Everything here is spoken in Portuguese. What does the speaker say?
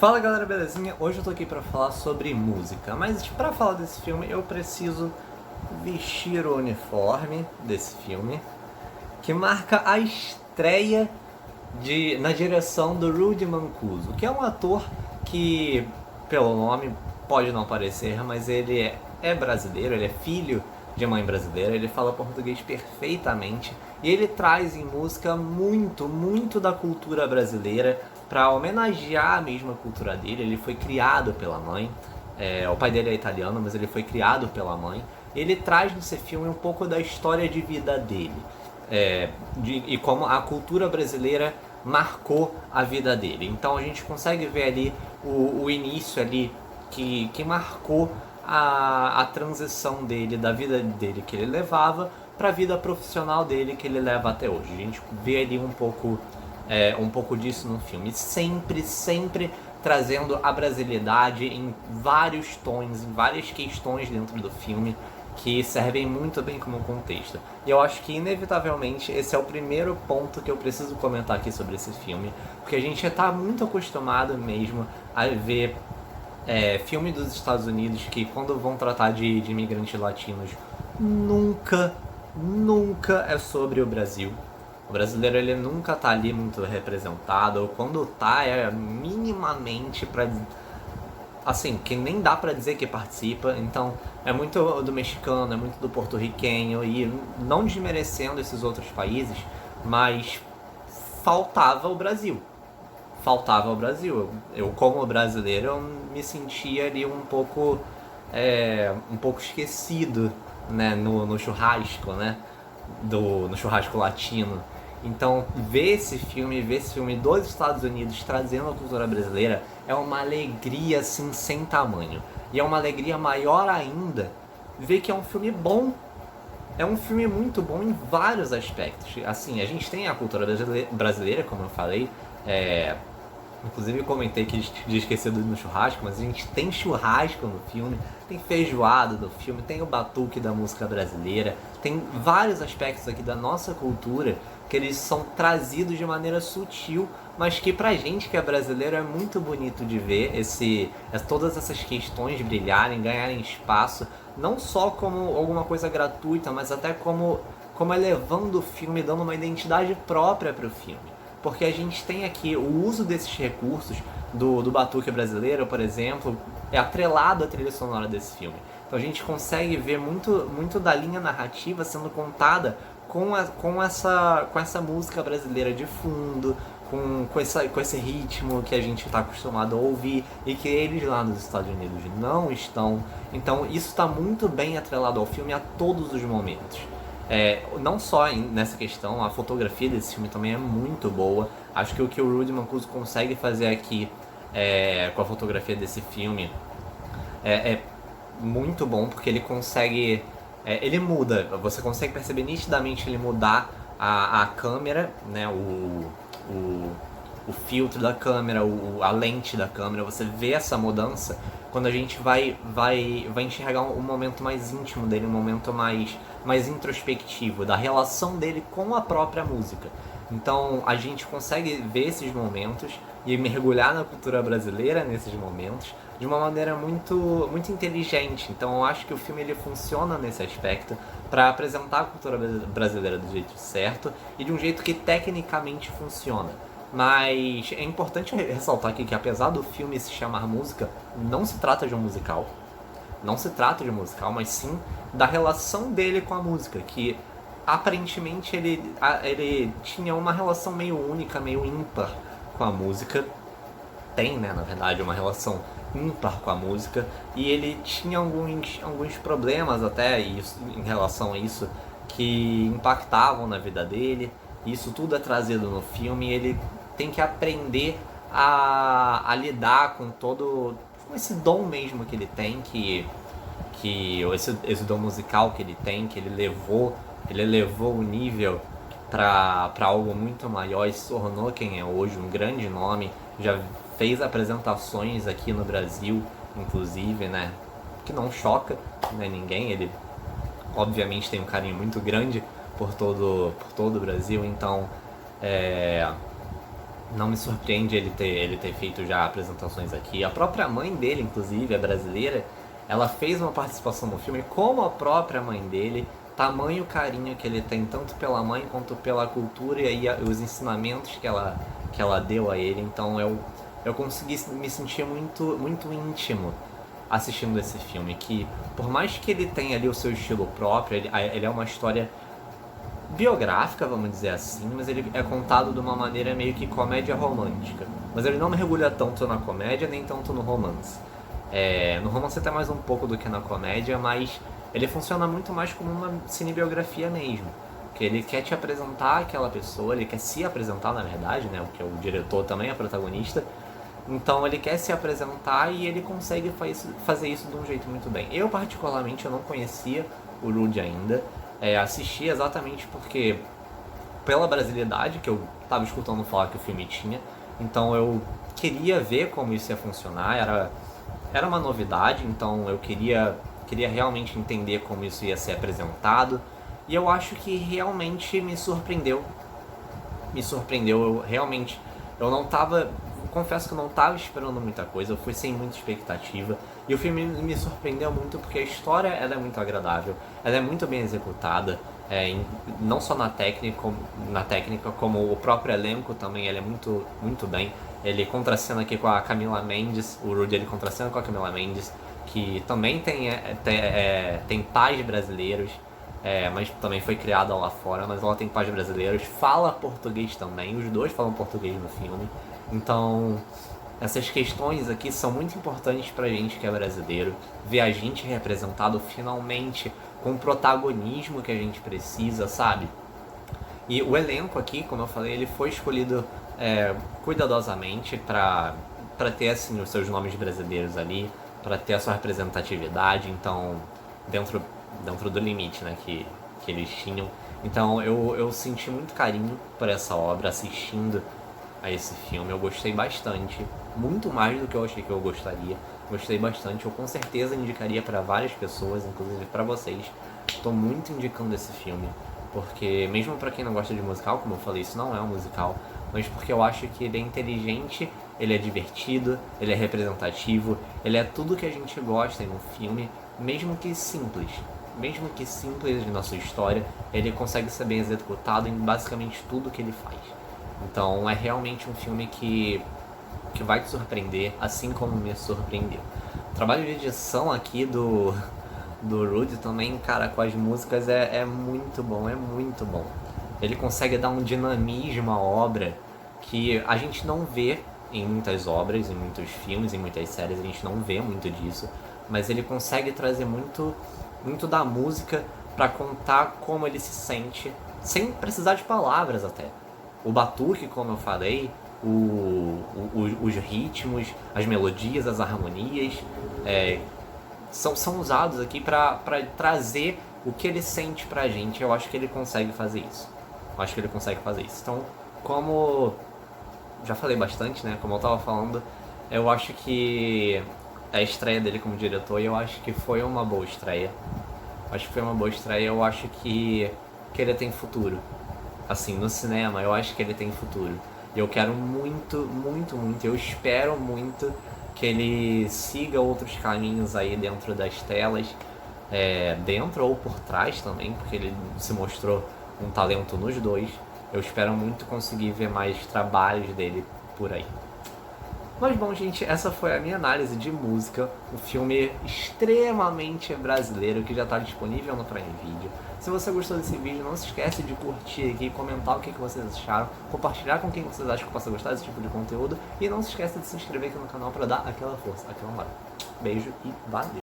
Fala galera, belezinha? Hoje eu tô aqui pra falar sobre música, mas pra falar desse filme eu preciso vestir o uniforme desse filme, que marca a estreia na direção do Rudy Mancuso, que é um ator que, pelo nome, pode não parecer, mas ele é brasileiro, ele é filho de mãe brasileira, ele fala português perfeitamente e ele traz em música muito da cultura brasileira para homenagear a mesma cultura dele. Ele foi criado pela mãe, o pai dele é italiano, mas ele foi criado pela mãe. Ele traz nesse filme um pouco da história de vida dele, e como a cultura brasileira marcou a vida dele. Então a gente consegue ver ali o início ali que marcou a transição dele, da vida dele que ele levava para a vida profissional dele que ele leva até hoje. A gente vê ali um pouco disso no filme, sempre trazendo a brasilidade em vários tons, em várias questões dentro do filme que servem muito bem como contexto. E eu acho que inevitavelmente esse é o primeiro ponto que eu preciso comentar aqui sobre esse filme, porque a gente está muito acostumado mesmo a ver filme dos Estados Unidos que, quando vão tratar de imigrantes latinos, nunca é sobre o Brasil. O brasileiro, ele nunca tá ali muito representado, ou quando tá, é minimamente pra... assim, que nem dá pra dizer que participa. Então é muito do mexicano, é muito do porto-riquenho, e não desmerecendo esses outros países, mas faltava o Brasil. Eu, como brasileiro, eu me sentia ali um pouco esquecido, né, no churrasco, né, no churrasco latino. Então, ver esse filme dos Estados Unidos trazendo a cultura brasileira é uma alegria assim sem tamanho. E é uma alegria maior ainda ver que é um filme bom. É um filme muito bom em vários aspectos. Assim, a gente tem a cultura brasileira, como eu falei, inclusive eu comentei que tinha esquecido no churrasco, mas a gente tem churrasco no filme, tem feijoada no filme, tem o batuque da música brasileira, tem vários aspectos aqui da nossa cultura que eles são trazidos de maneira sutil, mas que pra gente que é brasileiro é muito bonito de ver todas essas questões brilharem, ganharem espaço, não só como alguma coisa gratuita, mas até como elevando o filme, dando uma identidade própria pro filme. Porque a gente tem aqui o uso desses recursos do batuque brasileiro, por exemplo, é atrelado à trilha sonora desse filme. Então a gente consegue ver muito da linha narrativa sendo contada com essa música brasileira de fundo, com esse ritmo que a gente está acostumado a ouvir e que eles lá nos Estados Unidos não estão. Então isso está muito bem atrelado ao filme a todos os momentos. Não só nessa questão, a fotografia desse filme também é muito boa. Acho que o Rudy Mancuso consegue fazer aqui com a fotografia desse filme é muito bom, porque ele consegue... ele muda, você consegue perceber nitidamente ele mudar a câmera, né, o filtro da câmera, a lente da câmera. Você vê essa mudança quando a gente vai enxergar um momento mais íntimo dele, um momento mais introspectivo, da relação dele com a própria música. Então a gente consegue ver esses momentos e mergulhar na cultura brasileira nesses momentos de uma maneira muito inteligente. Então eu acho que o filme ele funciona nesse aspecto para apresentar a cultura brasileira do jeito certo e de um jeito que tecnicamente funciona. Mas é importante ressaltar aqui que, apesar do filme se chamar música, não se trata de um musical. Não se trata de um musical, mas sim da relação dele com a música, que aparentemente ele tinha uma relação meio única, meio ímpar com a música. Tem, né, na verdade, uma relação ímpar com a música, e ele tinha alguns problemas até em relação a isso que impactavam na vida dele. Isso tudo é trazido no filme, e ele tem que aprender a lidar com esse dom mesmo que ele tem, esse dom musical que ele tem, que ele levou o nível para algo muito maior e se tornou quem é hoje, um grande nome. Já fez apresentações aqui no Brasil, inclusive, né, que não choca, né, ninguém. Ele obviamente tem um carinho muito grande por todo o Brasil, então Não me surpreende ele ter feito já apresentações aqui. A própria mãe dele, inclusive, é brasileira. Ela fez uma participação no filme, como a própria mãe dele. Tamanho carinho que ele tem, tanto pela mãe quanto pela cultura e os ensinamentos que ela deu a ele. Então eu consegui me sentir muito íntimo assistindo esse filme. Que por mais que ele tenha ali o seu estilo próprio, ele é uma história biográfica, vamos dizer assim, mas ele é contado de uma maneira meio que comédia romântica. Mas ele não mergulha tanto na comédia, nem tanto no romance. No romance até mais um pouco do que na comédia, mas ele funciona muito mais como uma cinebiografia mesmo. Que ele quer te apresentar aquela pessoa, ele quer se apresentar, na verdade, né? Porque o diretor também é protagonista. Então ele quer se apresentar e ele consegue fazer isso de um jeito muito bem. Eu, particularmente, eu não conhecia o Rudy ainda. Assisti exatamente porque, pela brasilidade que eu estava escutando falar que o filme tinha, então eu queria ver como isso ia funcionar, era uma novidade, então eu queria realmente entender como isso ia ser apresentado, e eu acho que realmente me surpreendeu, eu não tava, confesso que eu não tava esperando muita coisa, eu fui sem muita expectativa, e o filme me surpreendeu muito porque a história ela é muito agradável, ela é muito bem executada, não só na técnica, como o próprio elenco também, ele é muito bem. Ele contracena aqui com a Camila Mendes, o Rudy ele contracena com a Camila Mendes, que também tem pais brasileiros, mas também foi criada lá fora, mas ela tem pais brasileiros, fala português também, os dois falam português no filme. Então, essas questões aqui são muito importantes pra gente que é brasileiro, ver a gente representado finalmente com o protagonismo que a gente precisa, sabe? E o elenco aqui, como eu falei, ele foi escolhido cuidadosamente pra ter assim, os seus nomes brasileiros ali, pra ter a sua representatividade, então, dentro do limite, né, que eles tinham. Então eu senti muito carinho por essa obra assistindo a esse filme, eu gostei bastante, muito mais do que eu achei que eu gostaria. Gostei bastante, eu com certeza indicaria para várias pessoas, inclusive para vocês. Estou muito indicando esse filme, porque mesmo para quem não gosta de musical, como eu falei, isso não é um musical, mas porque eu acho que ele é inteligente, ele é divertido, ele é representativo, ele é tudo que a gente gosta em um filme, mesmo que simples na sua história, ele consegue ser bem executado em basicamente tudo que ele faz. Então é realmente um filme que vai te surpreender, assim como me surpreendeu. O trabalho de edição aqui do Rudy também, cara, com as músicas é muito bom, é muito bom. Ele consegue dar um dinamismo à obra que a gente não vê em muitas obras, em muitos filmes, em muitas séries, a gente não vê muito disso, mas ele consegue trazer muito da música pra contar como ele se sente, sem precisar de palavras até. O batuque, como eu falei, os ritmos, as melodias, as harmonias, são usados aqui pra trazer o que ele sente pra gente. Eu acho que ele consegue fazer isso. Então, como já falei bastante, né? Como eu tava falando, eu acho que a estreia dele como diretor, eu acho que foi uma boa estreia. Eu acho que ele tem futuro. Assim, no cinema, eu acho que ele tem futuro. E eu quero muito, eu espero muito que ele siga outros caminhos aí dentro das telas, dentro ou por trás também, porque ele se mostrou um talento nos dois. Eu espero muito conseguir ver mais trabalhos dele por aí. Mas bom, gente, essa foi a minha análise de música, um filme extremamente brasileiro que já está disponível no Prime Video. Se você gostou desse vídeo, não se esquece de curtir aqui, comentar o que vocês acharam, compartilhar com quem vocês acham que possa gostar desse tipo de conteúdo e não se esqueça de se inscrever aqui no canal para dar aquela força, aquela moral. Beijo e valeu!